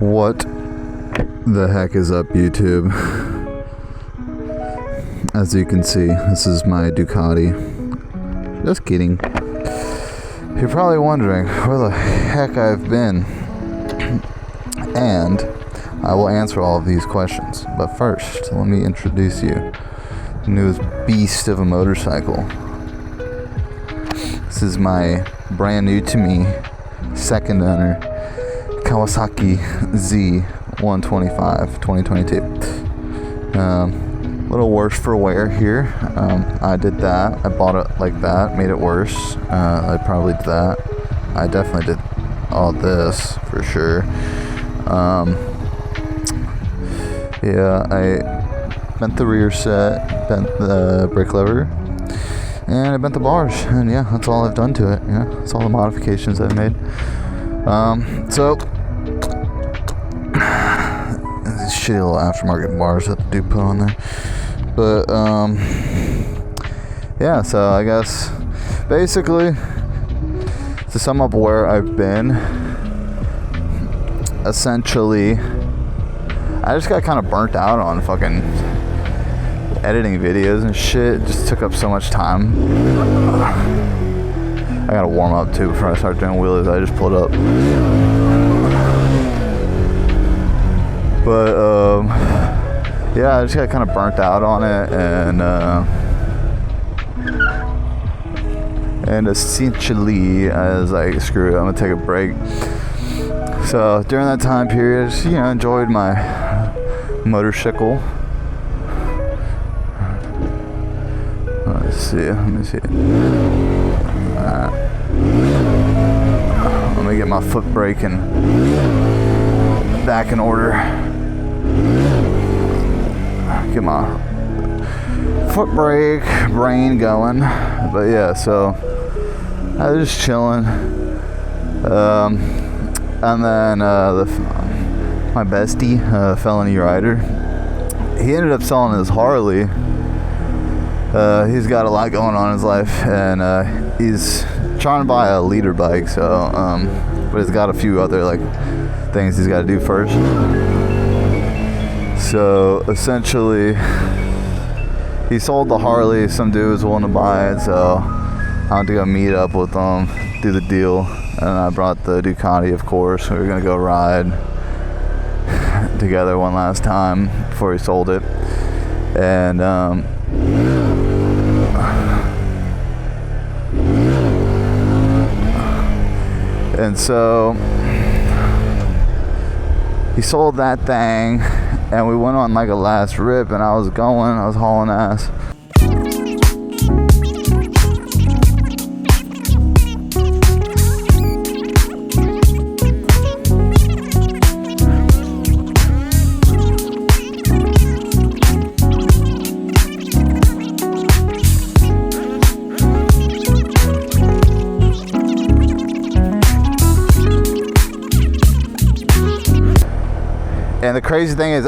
What the heck is up, YouTube? As you can see, this is my Ducati. Just kidding. You're probably wondering where the heck I've been. And I will answer all of these questions. But first, let me introduce you to the newest beast of a motorcycle. This is my brand new to me second owner Kawasaki Z125 2022. A little worse for wear here. I did that. I bought it like that, made it worse. I probably did that. I definitely did all this for sure. Yeah, I bent the rear set, bent the brake lever, and I bent the bars, and yeah, that's all I've done to it. Yeah, that's all the modifications I've made. So these shitty little aftermarket bars that the dude put on there, but yeah. So I guess basically to sum up where I've been, essentially, I just got kind of burnt out on fucking editing videos and shit. It just took up so much time. I gotta warm up too before I start doing wheelies. I just pulled up. But yeah, I just got kind of burnt out on it, and essentially I was like, screw it, I'm gonna take a break. So during that time period, just, enjoyed my motorcycle. Let me see. Let me get my foot brake and back in order. Get my foot brake brain going. But yeah, so I was just chilling. And then my bestie, felony rider, he ended up selling his Harley. He's got a lot going on in his life, and he's trying to buy a leader bike. So, but he's got a few other things he's got to do first. So essentially, he sold the Harley. Some dude was willing to buy it, so I had to go meet up with him, do the deal, and I brought the Ducati, of course. We were gonna go ride together one last time before he sold it, and so he sold that thing, and we went on a last rip, and I was hauling ass. And the crazy thing is,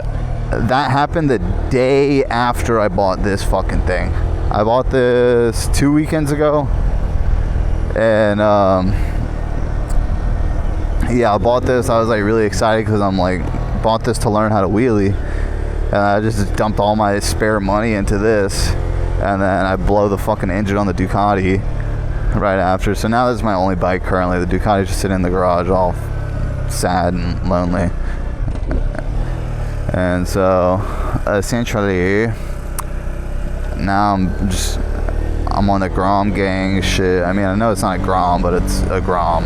that happened the day after I bought this fucking thing. I bought this 2 weekends ago. And, yeah, I bought this. I was, really excited because I'm, bought this to learn how to wheelie. And I just dumped all my spare money into this. And then I blow the fucking engine on the Ducati right after. So now this is my only bike currently. The Ducati's just sitting in the garage all sad and lonely. And so, essentially, now I'm on the Grom gang shit. I mean, I know it's not a Grom, but it's a Grom,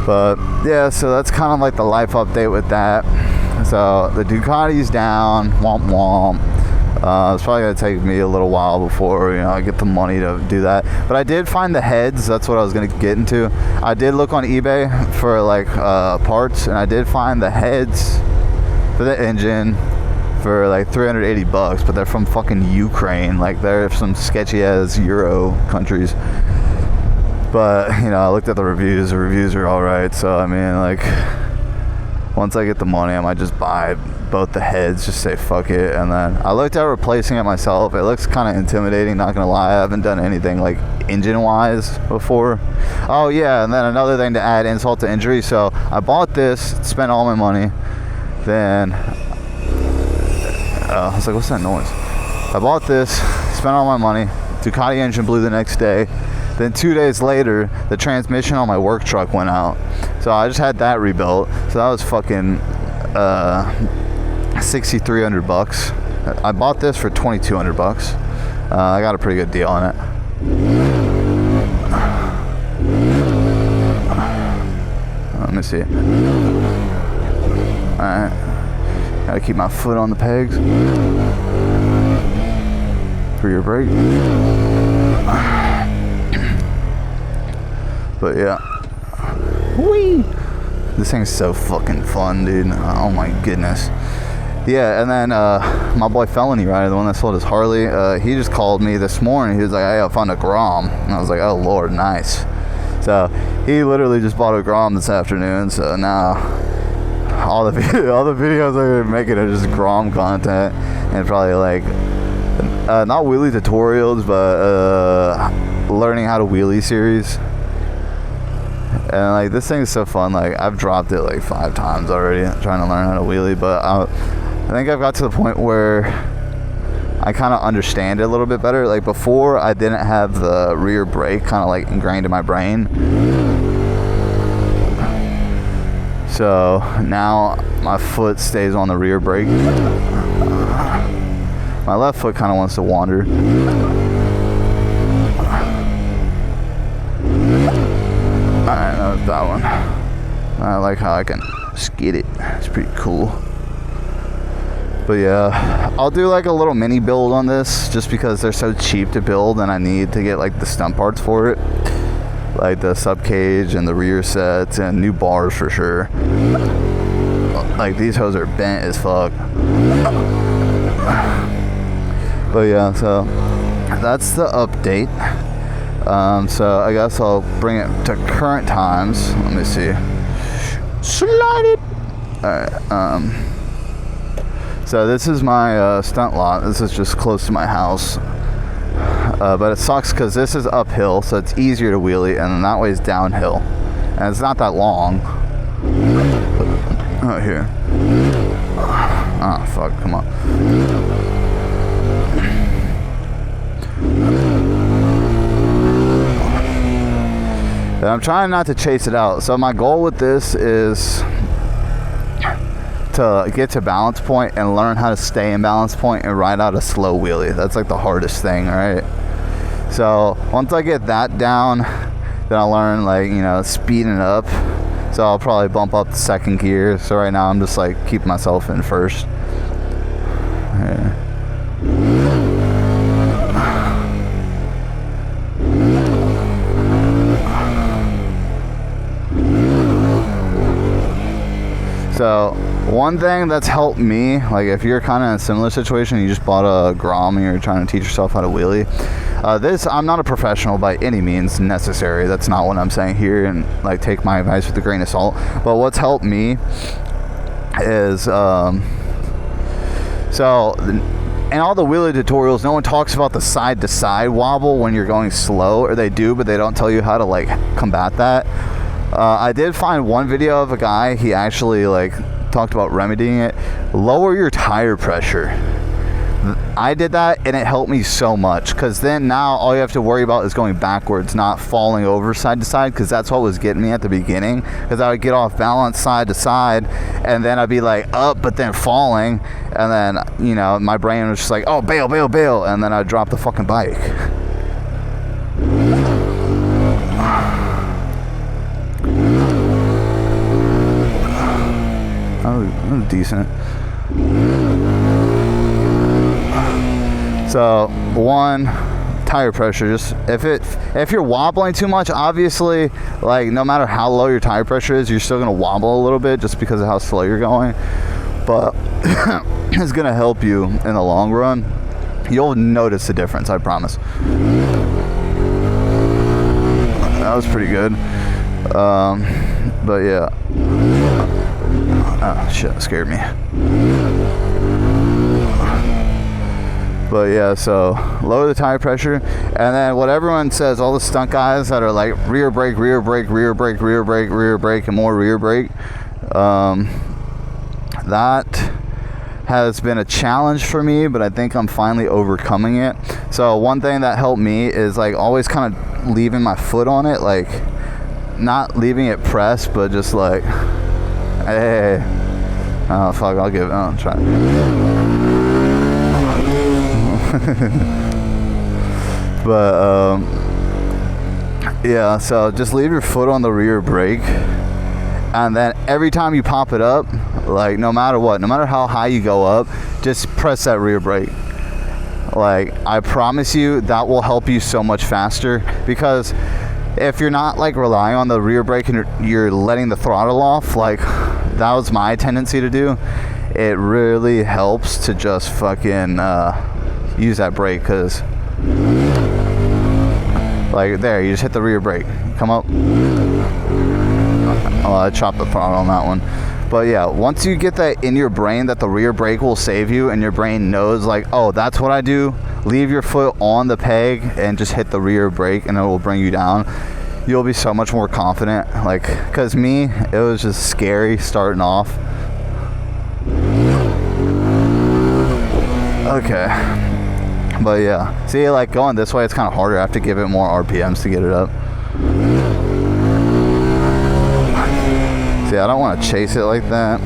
But, yeah, so that's kind of the life update with that. So, the Ducati's down, womp womp. It's probably going to take me a little while before, I get the money to do that. But I did find the heads. That's what I was going to get into. I did look on eBay for, parts, and I did find the heads for the engine for, $380, but they're from fucking Ukraine. They're some sketchy-ass Euro countries. But, I looked at the reviews. The reviews are alright, so, I mean, once I get the money, I might just buy both the heads, just say fuck it. And then I looked at replacing it myself. It looks kind of intimidating, not gonna lie. I haven't done anything like engine wise before. Oh yeah, and then another thing to add insult to injury. So I bought this, spent all my money, then I was like, what's that noise? I bought this, spent all my money, Ducati engine blew the next day. Then 2 days later, the transmission on my work truck went out. So I just had that rebuilt. So that was fucking $6,300. I bought this for $2,200. I got a pretty good deal on it. Let me see. Alright. Gotta keep my foot on the pegs. Rear brake. But yeah. Whee! This thing's so fucking fun, dude. Oh my goodness. Yeah, and then my boy Felony Rider, the one that sold his Harley, he just called me this morning. He was like, hey, I found a Grom. And I was like, oh lord, nice. So he literally just bought a Grom this afternoon. So now all the videos I'm making are just Grom content, and probably like not wheelie tutorials, but learning how to wheelie series. And like this thing is so fun. Like I've dropped it like 5 times already trying to learn how to wheelie, but I think I've got to the point where I kind of understand it a little bit better. Like before, I didn't have the rear brake kind of like ingrained in my brain. So now my foot stays on the rear brake. My left foot kind of wants to wander. Alright, that was that one. I like how I can skid it. It's pretty cool. But yeah, I'll do like a little mini build on this just because they're so cheap to build and I need to get like the stump parts for it. Like the sub cage and the rear sets and new bars for sure. Like these hoes are bent as fuck. But yeah, so that's the update. So I guess I'll bring it to current times. Let me see. Slide it. Alright, so this is my stunt lot. This is just close to my house. But it sucks because this is uphill, so it's easier to wheelie, and then that way is downhill. And it's not that long. Oh, here. Oh, fuck, come on. And I'm trying not to chase it out. So my goal with this is to get to balance point and learn how to stay in balance point and ride out a slow wheelie. That's like the hardest thing, right? So once I get that down, then I'll learn like, you know, speeding up. So I'll probably bump up the second gear. So right now I'm just like keeping myself in first. Yeah. So one thing that's helped me, like if you're kind of in a similar situation, you just bought a Grom and you're trying to teach yourself how to wheelie. I'm not a professional by any means necessary. That's not what I'm saying here, and like take my advice with a grain of salt. But what's helped me is, so in all the wheelie tutorials, no one talks about the side to side wobble when you're going slow, or they do, but they don't tell you how to like combat that. I did find one video of a guy, he actually like talked about remedying it. Lower your tire pressure. I did that and it helped me so much, because then now all you have to worry about is going backwards, not falling over side to side, because that's what was getting me at the beginning, because I would get off balance side to side and then I'd be like up but then falling, and then, you know, my brain was just like, oh, bail, bail, bail, and then I'd drop the fucking bike. Oh, that was decent. So one, tire pressure. Just if you're wobbling too much, obviously, like no matter how low your tire pressure is, you're still gonna wobble a little bit just because of how slow you're going. But it's gonna help you in the long run. You'll notice the difference, I promise. That was pretty good. But yeah. Oh shit, that scared me. But yeah, so lower the tire pressure, and then what everyone says, all the stunt guys that are like rear brake, rear brake, rear brake, rear brake, rear brake, and more rear brake, that has been a challenge for me, but I think I'm finally overcoming it. So one thing that helped me is like always kind of leaving my foot on it, like not leaving it pressed, but just like, hey, oh fuck, I'll try. But yeah, so just leave your foot on the rear brake, and then every time you pop it up, like no matter what, no matter how high you go up, just press that rear brake. Like I promise you that will help you so much faster, because if you're not like relying on the rear brake and you're letting the throttle off, like that was my tendency to do, it really helps to just fucking use that brake, because like there, you just hit the rear brake, come up. Oh, I chopped the throttle on that one. But yeah, once you get that in your brain that the rear brake will save you, and your brain knows like, oh, that's what I do, leave your foot on the peg and just hit the rear brake and it will bring you down. You'll be so much more confident. Like, cause me, it was just scary starting off. Okay. But yeah, see, like going this way, it's kind of harder. I have to give it more RPMs to get it up. See, I don't want to chase it like that.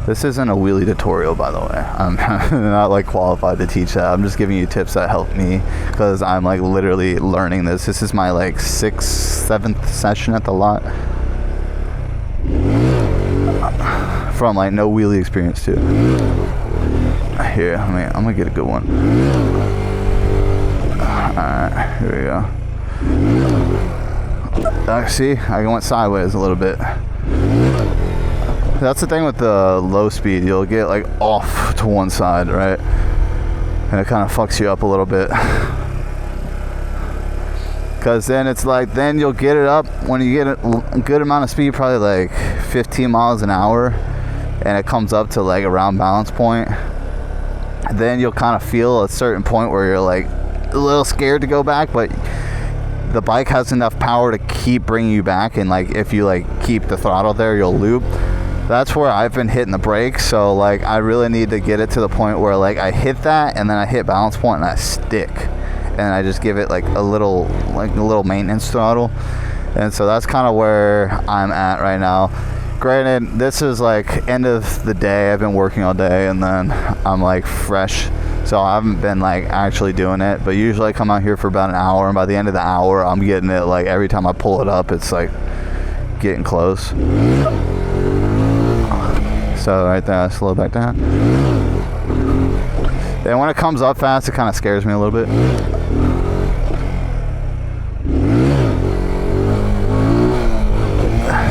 This isn't a wheelie tutorial, by the way. I'm not like qualified to teach that. I'm just giving you tips that help me, because I'm like literally learning this. This is my like 6th, 7th session at the lot. From like no wheelie experience too. Here, I'm gonna get a good one. Alright, here we go. See, I went sideways a little bit. That's the thing with the low speed, you'll get like off to one side, right? And it kind of fucks you up a little bit. Because then it's like, then you'll get it up when you get a good amount of speed, probably like 15 miles an hour, and it comes up to like around balance point. Then you'll kind of feel a certain point where you're like a little scared to go back, but the bike has enough power to keep bringing you back, and like if you like keep the throttle there, you'll loop. That's where I've been hitting the brakes. So like I really need to get it to the point where like I hit that and then I hit balance point and I stick, and I just give it like a little maintenance throttle. And so that's kind of where I'm at right now. Granted, this is like end of the day, I've been working all day, and then I'm like fresh, so I haven't been like actually doing it. But usually I come out here for about an hour, and by the end of the hour I'm getting it. Like every time I pull it up, it's like getting close. So right there, I slow back down. And when it comes up fast, it kind of scares me a little bit.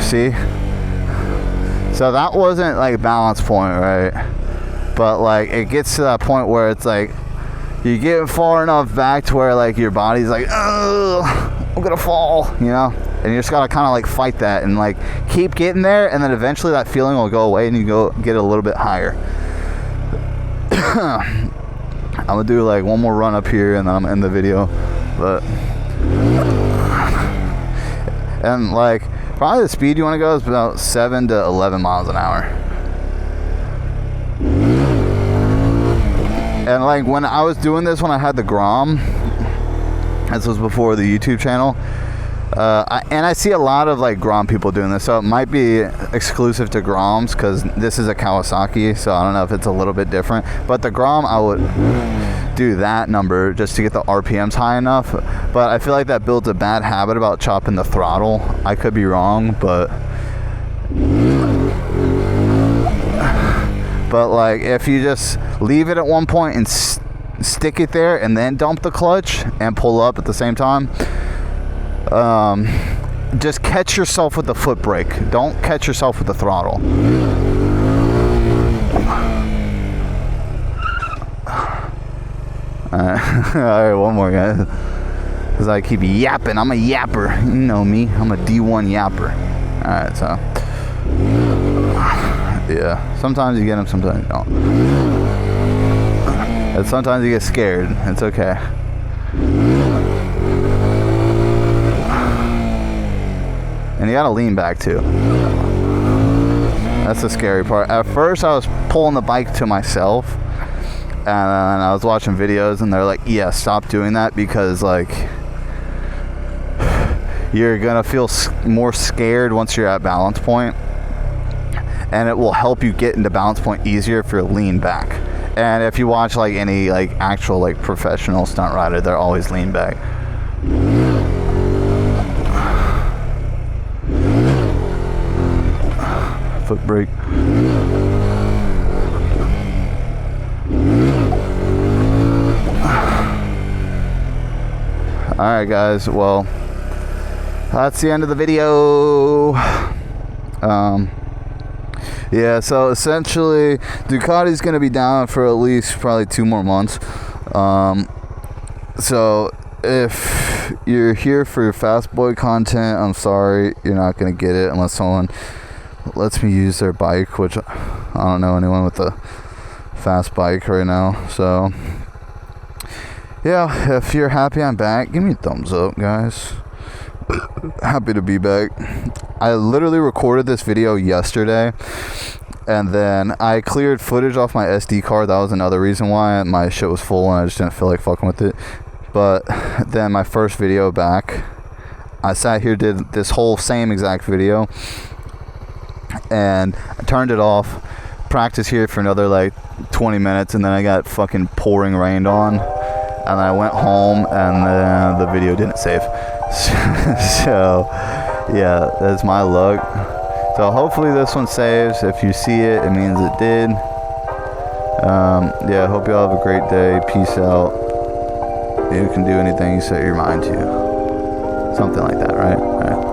See? So that wasn't like balance point, right? But like it gets to that point where it's like you get far enough back to where like your body's like, oh, I'm gonna fall, you know? And you just gotta kind of like fight that and like keep getting there, and then eventually that feeling will go away and you go get a little bit higher. I'm gonna do like one more run up here and then I'm gonna end the video. But and like probably the speed you want to go is about 7 to 11 miles an hour. And like when I was doing this, when I had the Grom, this was before the YouTube channel, and I see a lot of like Grom people doing this, so it might be exclusive to Groms because this is a Kawasaki, so I don't know if it's a little bit different. But the Grom, I would do that number just to get the RPMs high enough, but I feel like that builds a bad habit about chopping the throttle. I could be wrong, but like if you just leave it at one point and stick it there and then dump the clutch and pull up at the same time, just catch yourself with the foot brake. Don't catch yourself with the throttle. Alright, one more, guys. Because I keep yapping. I'm a yapper. You know me. I'm a D1 yapper. Alright, so. Yeah. Sometimes you get them, sometimes you don't. And sometimes you get scared. It's okay. And you gotta lean back too. That's the scary part. At first I was pulling the bike to myself. And I was watching videos and they're like, yeah, stop doing that because like you're gonna feel more scared once you're at balance point, and it will help you get into balance point easier if you're lean back. And if you watch like any like actual like professional stunt rider, they're always lean back. Foot brake. Alright guys, well, that's the end of the video. Yeah, so essentially Ducati's gonna be down for at least probably 2 more months. So if you're here for your Fast Boy content, I'm sorry, you're not gonna get it unless someone lets me use their bike, which I don't know anyone with a fast bike right now. So yeah, if you're happy I'm back, give me a thumbs up, guys. Happy to be back. I literally recorded this video yesterday, and then I cleared footage off my SD card. That was another reason why my shit was full and I just didn't feel like fucking with it. But then my first video back, I sat here, did this whole same exact video, and I turned it off, practiced here for another like 20 minutes, and then I got fucking pouring rained on, and I went home and then the video didn't save. So yeah, that's my luck. So hopefully this one saves. If you see it, it means it did. Yeah, hope you all have a great day. Peace out. You can do anything you set your mind to. Something like that, right? All right.